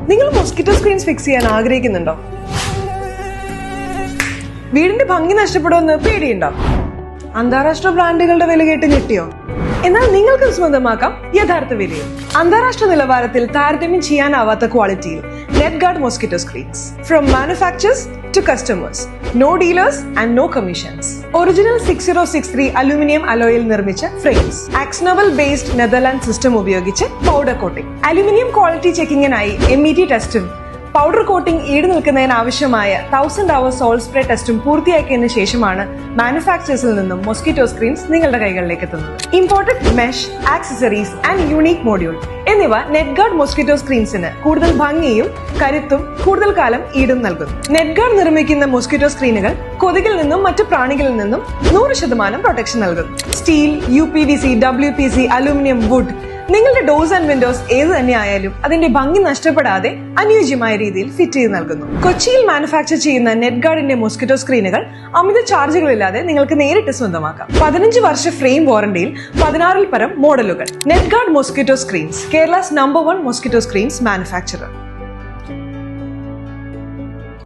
നിങ്ങൾ mosquito screens fix ചെയ്യാൻ ആഗ്രഹിക്കുന്നുണ്ടോ? വീടിന്റെ ഭംഗി നഷ്ടപ്പെടുമെന്ന് പേടിയുണ്ടോ? അന്താരാഷ്ട്ര ബ്രാൻഡുകളുടെ വില കേട്ട് ഞെട്ടിയോ? എന്നാൽ നിങ്ങൾക്ക് സ്വന്തമാക്കാം യഥാർത്ഥ വിലയിൽ. അന്താരാഷ്ട്ര നിലവാരത്തിൽ താരതമ്യം ചെയ്യാനാവാത്ത ക്വാളിറ്റിയിൽ Netguard mosquito screens. From manufacturers to customers. No dealers and no commissions. Original 6063 aluminium അലോയിൽ നിർമ്മിച്ച frames. AkzoNobel based Netherland system ഉപയോഗിച്ച് പൗഡർ കോട്ടിംഗ്. അലൂമിനിയം ക്വാളിറ്റി ചെക്കിങ്ങിനായി MET ടെസ്റ്റും പൗഡർ കോട്ടിംഗ് ഈട് നിൽക്കുന്നതിന് ആവശ്യമായ 1000 hours സോൾ സ്പ്രേ ടെസ്റ്റും പൂർത്തിയാക്കിയതിനു ശേഷമാണ് മാനുഫാക്ചേഴ്സിൽ നിന്നും മോസ്കിറ്റോ സ്ക്രീൻസ് നിങ്ങളുടെ കൈകളിലേക്ക് എത്തുന്നത്. Imported mesh, accessories and unique module എന്നിവ നെറ്റ്ഗാർഡ് മോസ്കിറ്റോ സ്ക്രീൻസിന് കൂടുതൽ ഭംഗിയും കരുത്തും കൂടുതൽ കാലം ഈടും നൽകുന്നു. നെറ്റ്ഗാർഡ് നിർമ്മിക്കുന്ന മോസ്കിറ്റോ സ്ക്രീനുകൾ കൊതുകിൽ നിന്നും മറ്റു പ്രാണികളിൽ നിന്നും 100% പ്രൊട്ടക്ഷൻ നൽകുന്നു. Steel, UPVC, WPC, aluminium, wood, നിങ്ങളുടെ ഡോർസ് ആൻഡ് വിൻഡോസ് ഏത് തന്നെ ആയാലും അതിന്റെ ഭംഗി നഷ്ടപ്പെടാതെ അനുയോജ്യമായ രീതിയിൽ ഫിറ്റ് ചെയ്ത് നൽകുന്നു. കൊച്ചിയിൽ മാനുഫാക്ചർ ചെയ്യുന്ന നെറ്റ്ഗാർഡിന്റെ മോസ്കിറ്റോ സ്ക്രീനുകൾ അമിത ചാർജുകളില്ലാതെ നിങ്ങൾക്ക് നേരിട്ട് സ്വന്തമാക്കാം. 15 വർഷ ഫ്രെയിം വാറണ്ടിയിൽ 16 പരം മോഡലുകൾ. Netguard mosquito screens, Kerala's #1 mosquito screens manufacturer.